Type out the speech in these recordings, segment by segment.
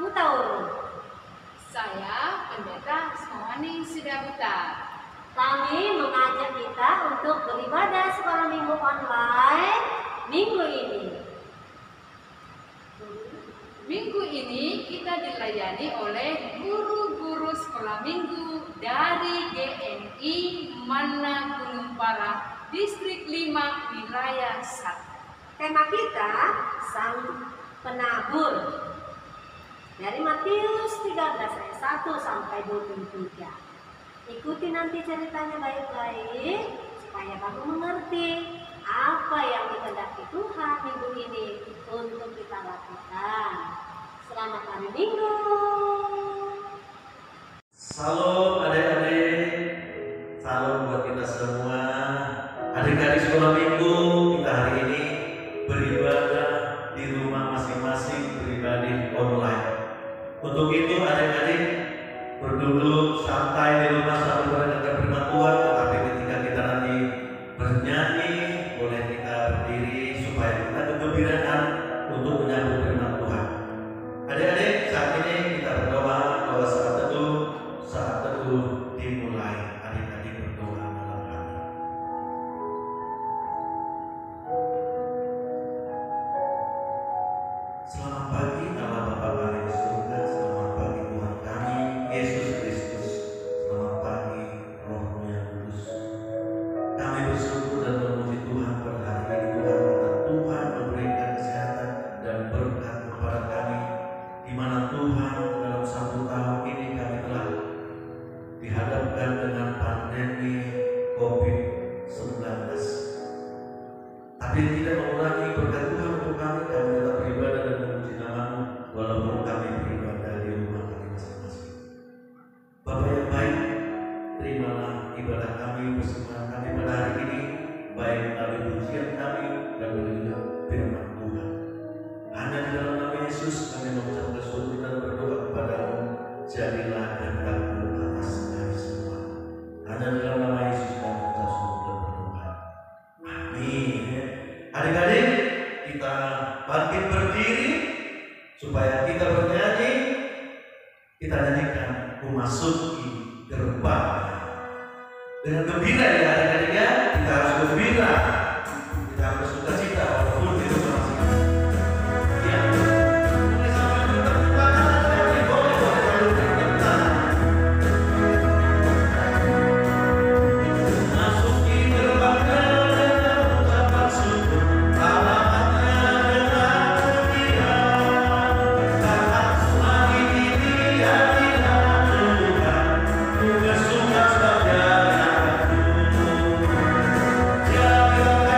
Hutauru. Saya Pendeta Smawani Sidabuta. Kami mengajak kita untuk beribadah sekolah minggu online minggu ini. Minggu ini kita dilayani oleh guru-guru sekolah minggu dari GMI Mana Gunung Parah, Distrik 5, Wilayah 1. Tema kita Sang Penabur dari Matius 13 ayat 1 sampai 23. Ikuti nanti ceritanya baik-baik supaya kamu mengerti apa yang dikehendaki Tuhan minggu ini untuk kita lakukan. Selamat hari Minggu. Salam adik-adik, salam buat kita semua. Adik-adik sekolah minggu, kita hari ini beribadah di rumah masing-masing, beribadah online. Untuk itu adik-adik berduduk santai di rumah sambil mendengarkan firman Tuhan. Tetapi ketika kita nanti bernyanyi, boleh kita berdiri supaya kita kegembiraan untuk menyambut firman Tuhan. Adik-adik, saat ini kita berdoa bahwa saat teduh dimulai. Adik-adik berdoa dalam hati. Selamat pagi Allah Bapa kami di surga. Selamat pagi Tuhan kami Yesus Kristus. Selamat pagi Roh yang Kudus. Kami bersyukur dan memuji Tuhan pada hari ini Tuhan, karena Tuhan memberikan kesehatan dan berkat kepada kami, di mana Tuhan dalam 1 tahun ini kami telah dihadapkan dengan pandemi COVID-19. Tapi tidak mengurangi berkat Tuhan untuk kami tetap beribadah dan memuji nama-Mu walaupun kami beribadah di rumah kami masing-masing. Bapa yang baik, terimalah ibadah kami, persembahan kami pada hari ini, baik melalui pujian kami dan melalui firman Tuhan. Hanya di dalam nama Yesus kami mengucapkan syukur dan berdoa kepada-Mu, jadilah kehendak-Mu atas kami semua. Hanya di dalam nama Yesus kami mengucap syukur dan berdoa. Amin. Adik-adik, kita bangkit berdiri supaya kita bernyanyi. Kita nyanyikan memasuki gerbang dengan gembira ya adik-adik ya. Kita harus gembira, kita harus sukacita walaupun di rumah masing-masing. Ya, boleh sambil bertepuk tangan, boleh sambil bertepuk tangan. Masuki gerbang dengan ucapan syukur, alamatnya dengan gembira. Karena selagi ini hadirat Tuhan, ku bersuka sebab Dia yang aku. Jadilah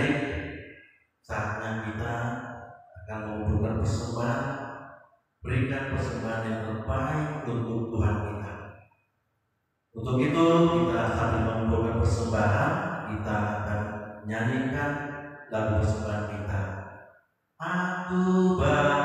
adik-adik, saatnya kita akan mengumpulkan persembahan. Berikan persembahan yang terbaik untuk Tuhan kita. Untuk itu kita sambil mengumpulkan persembahan, kita akan nyanyikan lagu persembahan kita. Aku bawa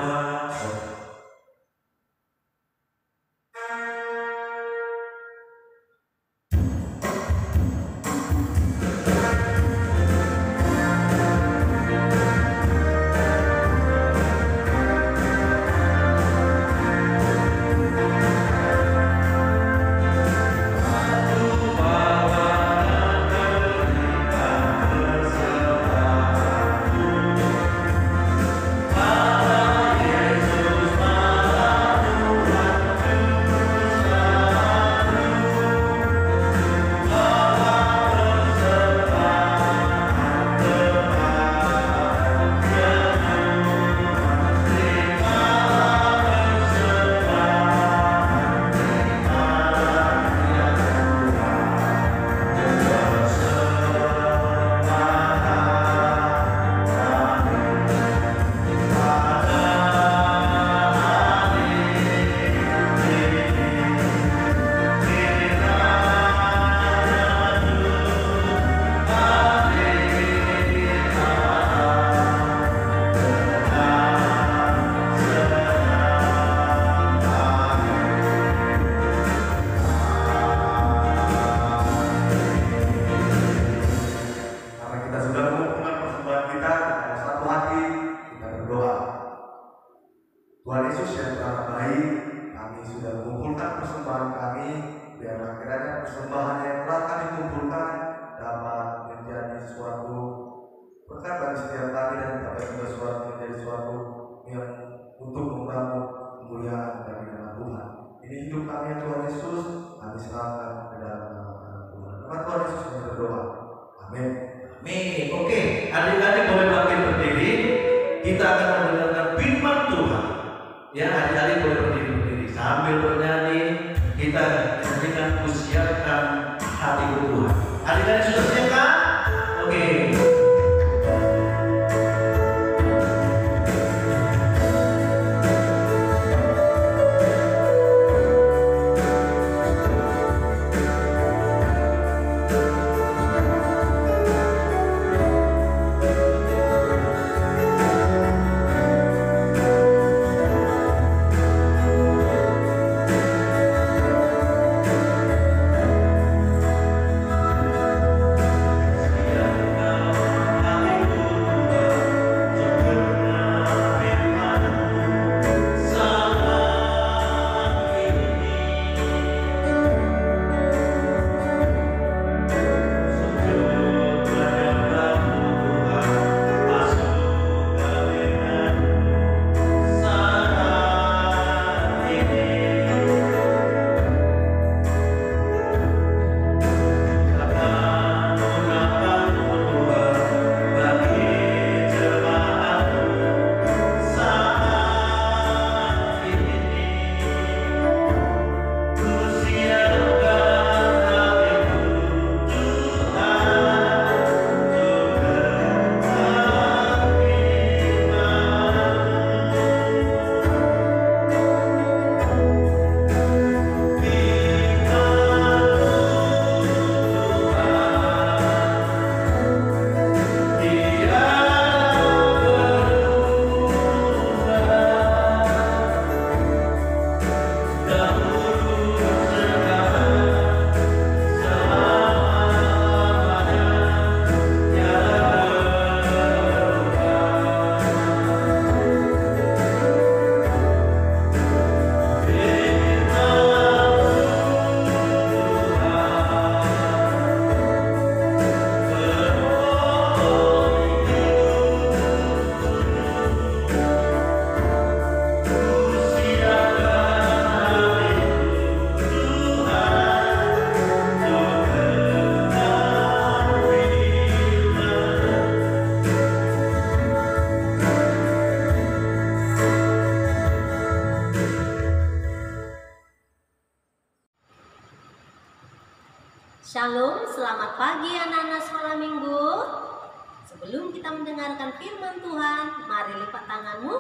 kita mendengarkan firman Tuhan. Mari lipat tanganmu,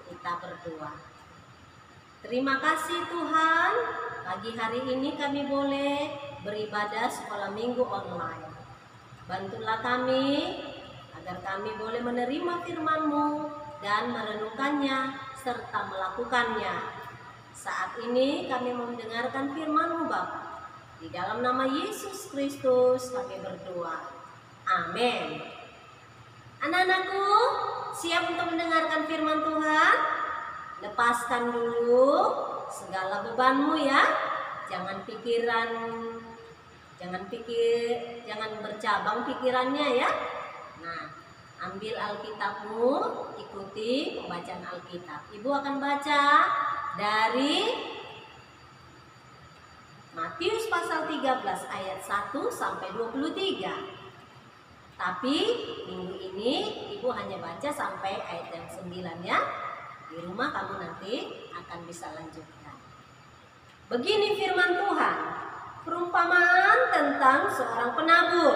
kita berdoa. Terima kasih Tuhan, pagi hari ini kami boleh beribadah sekolah minggu online. Bantulah kami agar kami boleh menerima firman-Mu dan merenungkannya serta melakukannya. Saat ini kami mendengarkan firman-Mu Bapa. Di dalam nama Yesus Kristus kami berdoa. Amin. Anak-anakku, siap untuk mendengarkan firman Tuhan? Lepaskan dulu segala bebanmu ya. Jangan bercabang pikirannya ya. Nah, ambil Alkitabmu, ikuti pembacaan Alkitab. Ibu akan baca dari Matius pasal 13 ayat 1 sampai 23. Tapi minggu ini Ibu hanya baca sampai ayat yang 9 ya. Di rumah kamu nanti akan bisa lanjutkan. Begini firman Tuhan, perumpamaan tentang seorang penabur.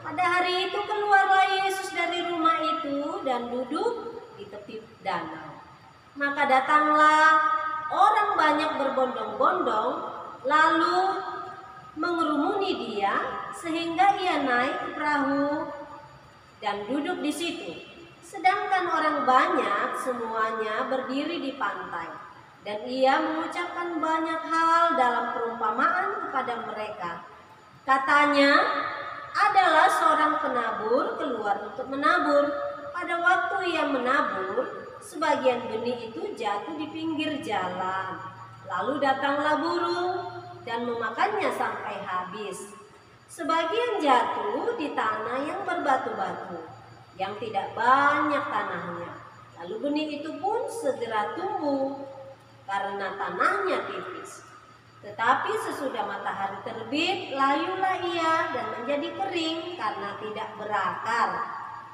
Pada hari itu keluarlah Yesus dari rumah itu dan duduk di tepi danau. Maka datanglah orang banyak berbondong-bondong, lalu mengerumuni dia sehingga ia naik ke perahu dan duduk di situ. Sedangkan orang banyak semuanya berdiri di pantai, dan ia mengucapkan banyak hal dalam perumpamaan kepada mereka. Katanya, adalah seorang penabur keluar untuk menabur. Pada waktu ia menabur, sebagian benih itu jatuh di pinggir jalan. Lalu datanglah burung dan memakannya sampai habis. Sebagian jatuh di tanah yang berbatu-batu, yang tidak banyak tanahnya. Lalu benih itu pun segera tumbuh karena tanahnya tipis. Tetapi sesudah matahari terbit, layulah ia dan menjadi kering karena tidak berakar.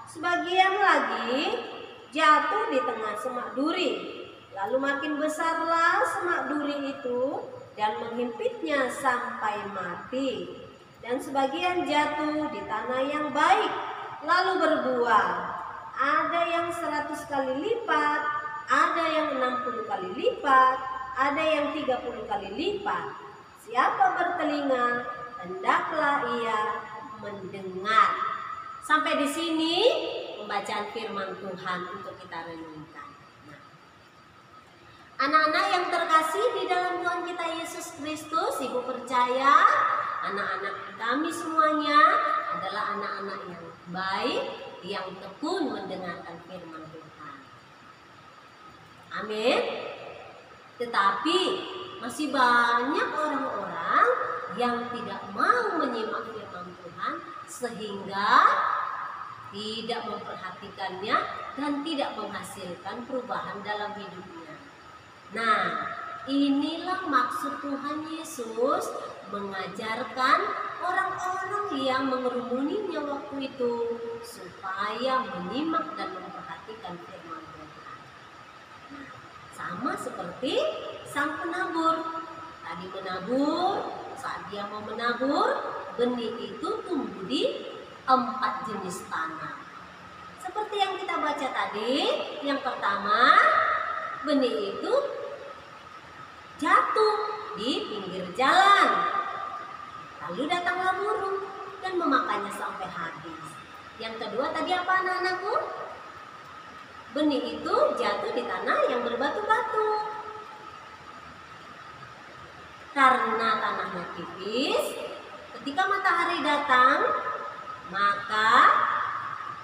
Sebagian lagi jatuh di tengah semak duri. Lalu makin besarlah semak duri itu dan menghimpitnya sampai mati. Dan sebagian jatuh di tanah yang baik, lalu berbuah. Ada yang 100 kali lipat, ada yang 60 kali lipat, ada yang 30 kali lipat. Siapa bertelinga, hendaklah ia mendengar. Sampai di sini pembacaan firman Tuhan untuk kita renungkan. Nah, anak-anak yang terkasih di dalam Tuhan kita Yesus Kristus, Ibu percaya anak-anak kami semuanya adalah anak-anak yang baik, yang tekun mendengarkan firman Tuhan. Amin. Tetapi masih banyak orang-orang yang tidak mau menyimak firman Tuhan sehingga tidak memperhatikannya dan tidak menghasilkan perubahan dalam hidupnya. Nah, inilah maksud Tuhan Yesus mengajarkan orang-orang yang mengerumuninya waktu itu supaya menyimak dan memperhatikan firman Tuhan. Nah, sama seperti sang penabur. Tadi menabur, saat dia mau menabur, benih itu tumbuh di 4 jenis tanah. Seperti yang kita baca tadi, yang pertama, benih itu jatuh di pinggir jalan. Lalu datanglah burung dan memakannya sampai habis. Yang kedua tadi apa anak-anakku? Benih itu jatuh di tanah yang berbatu-batu. Karena tanahnya tipis, ketika matahari datang, maka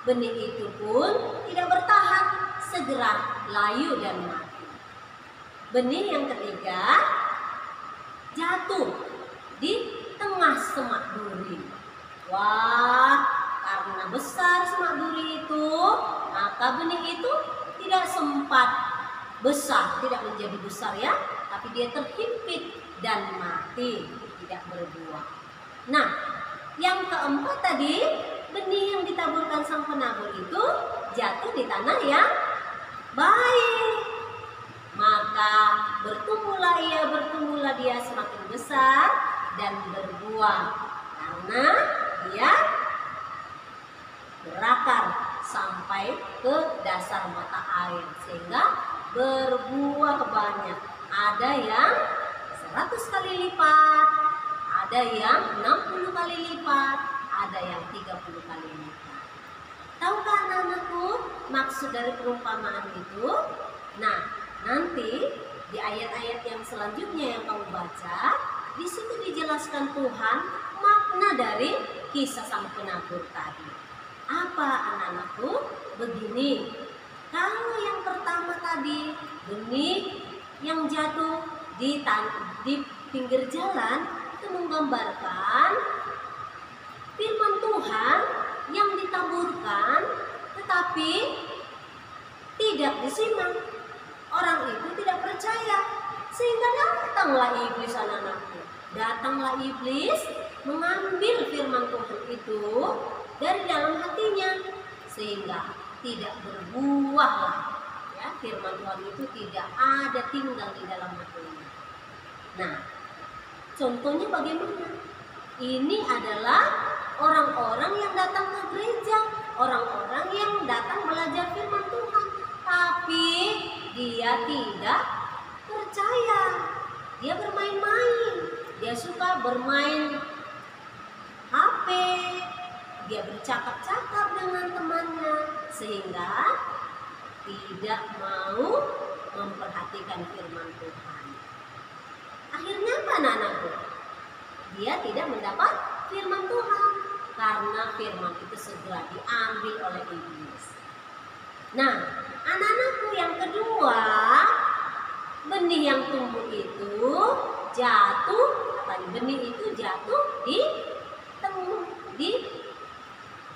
benih itu pun tidak bertahan, segera layu dan mati. Benih yang ketiga jatuh di tengah semak duri. Wah, karena besar semak duri itu, maka benih itu tidak sempat besar, tidak menjadi besar ya, tapi dia terhimpit dan mati, tidak berbuah. Nah, yang keempat tadi, benih yang ditaburkan sang penabur itu jatuh di tanah yang baik. Maka bertumbuhlah dia semakin besar dan berbuah karena dia berakar sampai ke dasar mata air sehingga berbuah banyak. Ada yang 100 kali lipat, ada yang 60 kali lipat, ada yang 30 kali lipat. Tahukah anak-anakku maksud dari perumpamaan itu? Nah, nanti di ayat-ayat yang selanjutnya yang kamu baca, di situ dijelaskan Tuhan makna dari kisah sang penabur tadi. Apa anak-anakku? Begini, kalau yang pertama tadi benih yang jatuh di pinggir jalan itu menggambarkan firman Tuhan yang ditaburkan tetapi tidak disimak. Orang itu tidak percaya sehingga datanglah iblis anak-anakku. Datanglah iblis mengambil firman Tuhan itu dari dalam hatinya sehingga tidak berbuahlah. Ya, firman Tuhan itu tidak ada tinggal di dalam hatinya. Nah, contohnya bagaimana? Ini adalah orang-orang yang datang ke gereja, orang-orang yang datang belajar firman Tuhan, tapi dia tidak percaya. Dia bermain-main, dia suka bermain HP, dia bercakap-cakap dengan temannya sehingga tidak mau memperhatikan firman Tuhan. Akhirnya apa anak-anakku? Dia tidak mendapat firman Tuhan karena firman itu segera diambil oleh iblis. Nah, anak-anakku yang kedua, benih yang tumbuh itu jatuh, benih itu jatuh di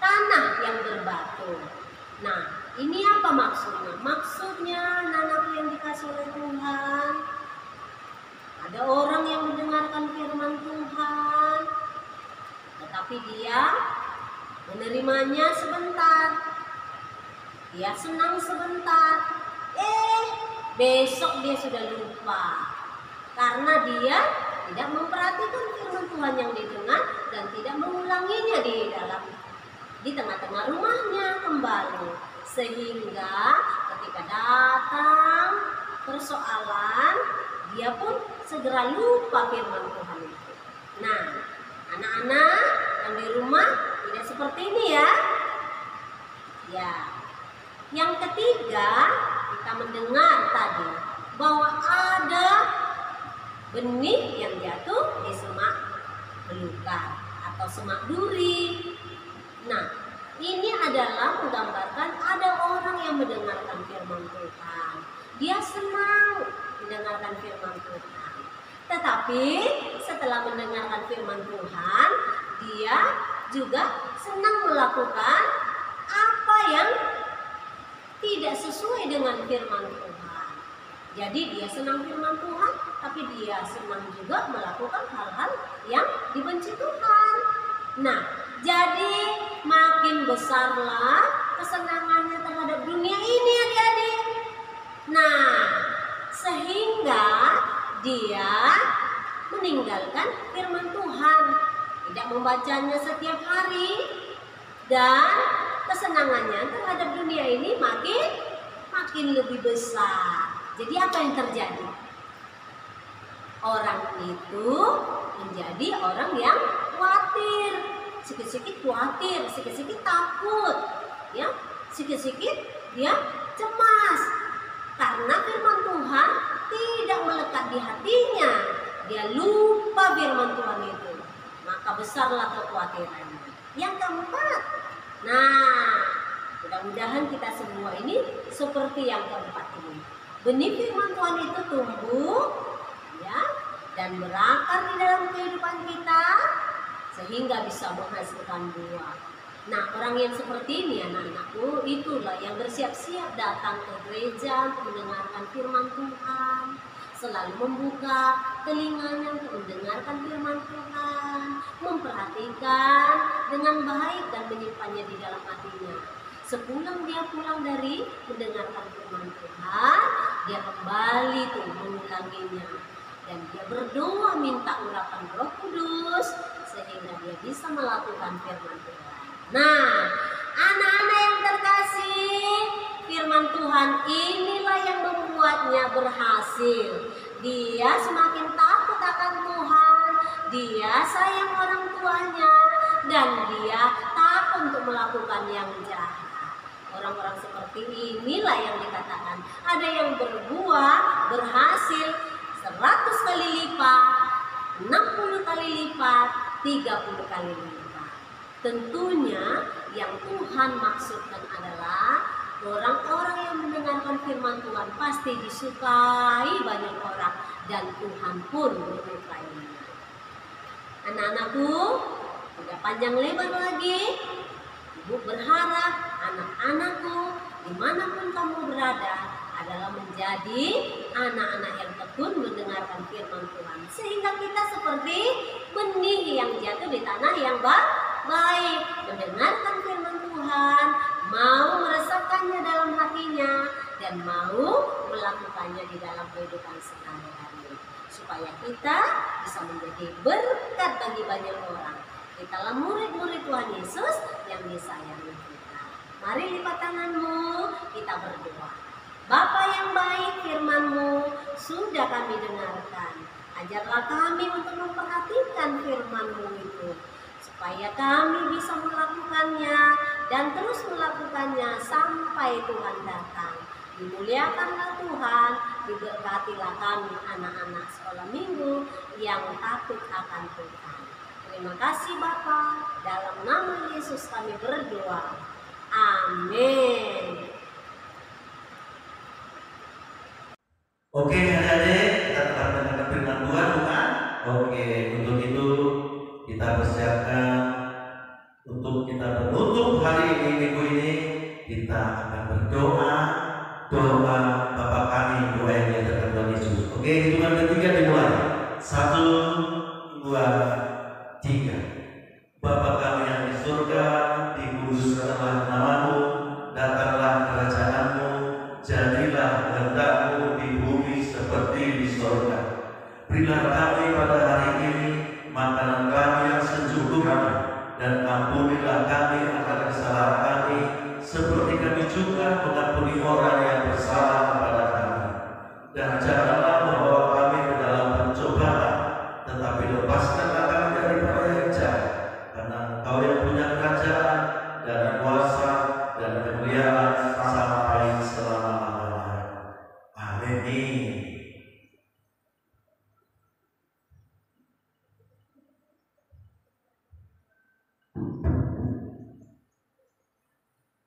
tanah yang berbatu. Nah, ini apa maksudnya? Maksudnya anak-anakku yang dikasih oleh Tuhan, ada orang yang mendengarkan firman Tuhan, tetapi dia menerimanya sebentar, dia senang sebentar, besok dia sudah lupa karena dia tidak memperhatikan firman Tuhan yang didengar dan tidak mengulanginya di tengah-tengah rumahnya kembali, sehingga ketika datang persoalan dia pun segera lupa firman Tuhan itu. Nah, anak-anak yang di rumah tidak seperti ini ya. Ya. Yang ketiga, kita mendengar tadi bahwa ada benih yang jatuh di semak belukar atau semak duri. Nah, ini adalah menggambarkan ada orang yang mendengarkan firman Tuhan. Dia senang mendengarkan firman Tuhan. Tetapi setelah mendengarkan firman Tuhan, dia juga senang melakukan apa yang tidak sesuai dengan firman Tuhan. Jadi dia senang firman Tuhan, tapi dia senang juga melakukan hal-hal yang dibenci Tuhan. Nah, jadi makin besarlah kesenangannya terhadap dunia ini adik-adik. Nah, sehingga dia meninggalkan firman Tuhan, tidak membacanya setiap hari, dan kesenangannya terhadap dunia ini makin lebih besar. Jadi apa yang terjadi? Orang itu menjadi orang yang khawatir, sikit-sikit khawatir, sikit-sikit takut, ya, sikit-sikit dia cemas karena firman Tuhan tidak melekat di hatinya. Dia lupa firman Tuhan itu, maka besarlah kekhawatirannya. Yang keempat, nah, mudah-mudahan kita semua ini seperti yang keempat ini. Benih firman Tuhan itu tumbuh, ya, dan berakar di dalam kehidupan kita sehingga bisa menghasilkan buah. Nah, orang yang seperti ini anak-anakku, itulah yang bersiap-siap datang ke gereja untuk mendengarkan firman Tuhan, selalu membuka telinganya untuk mendengarkan firman Tuhan, memperhatikan dengan baik dan menyimpannya di dalam hatinya. Sepulang dia pulang dari mendengarkan firman Tuhan, dia kembali tuh mengulanginya, dan dia berdoa minta urapan Roh Kudus sehingga dia bisa melakukan firman Tuhan. Nah, anak-anak yang terkasih, firman Tuhan inilah yang membuatnya berhasil. Dia semakin takut akan Tuhan, dia sayang orang tuanya, dan dia takut untuk melakukan yang jahat. Orang-orang seperti inilah yang dikatakan ada yang berbuah berhasil 100 kali lipat, 60 kali lipat, 30 kali lipat. Tentunya yang Tuhan maksudkan adalah orang-orang yang mendengarkan firman Tuhan pasti disukai banyak orang, dan Tuhan pun menyukainya. Anak-anakku, tidak panjang lebar lagi, Ibu berharap anak-anakku dimanapun kamu berada adalah menjadi anak-anak yang tekun mendengarkan firman Tuhan, sehingga kita seperti benih yang jatuh di tanah yang baik, mendengarkan firman Tuhan, mau meresapkannya dalam hatinya, dan mau melakukannya di dalam kehidupan sehari-hari, supaya kita bisa menjadi berkat bagi banyak orang. Kitalah murid-murid Tuhan Yesus yang disayangi kita. Mari lipat tanganmu, kita berdoa. Bapa yang baik, firman-Mu sudah kami dengarkan. Ajarlah kami untuk memperhatikan firman-Mu itu, supaya kami bisa melakukannya dan terus melakukannya sampai Tuhan datang. Dimuliakanlah Tuhan, diberkatilah kami anak-anak sekolah minggu yang takut akan Tuhan. Terima kasih Bapa, dalam nama Yesus kami berdoa. Amin. Oke adik-adik, kita telah mendengarkan firman Tuhan, bukan? Oke, untuk itu kita persiapkan untuk kita menutup hari ini, minggu ini. Kita akan berdoa, doa Bapa kami, doa yang diajarkan Tuhan Yesus. Oke, hitungan ketiga dimulai. 1, 2, 3. Bapa kami yang di surga, dikuduskanlah nama-Mu, datanglah kerajaan-Mu, jadilah kehendak-Mu di bumi seperti di surga. Berilah kami pada hari ini makanan kami yang secukupnya, dan ampunilah kami akan kesalahan kami, seperti kami juga mengampuni orang yang bersalah kepada kami. Dan janganlah membawa kami ke dalam pencobaan, tetapi lepaskanlah kami daripada yang jahat, karena Engkau yang punya kerajaan dan kuasa dan kemuliaan sampai selama-lamanya. Amin.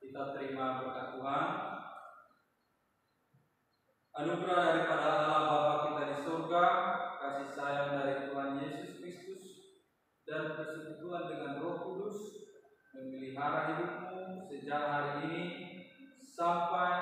Kita terima berkat Tuhan. Anugerah daripada Allah Bapa kita di surga, kasih sayang dari Tuhan Yesus Kristus, dan persekutuan dengan Roh Kudus memelihara hidupmu sejak hari ini sampai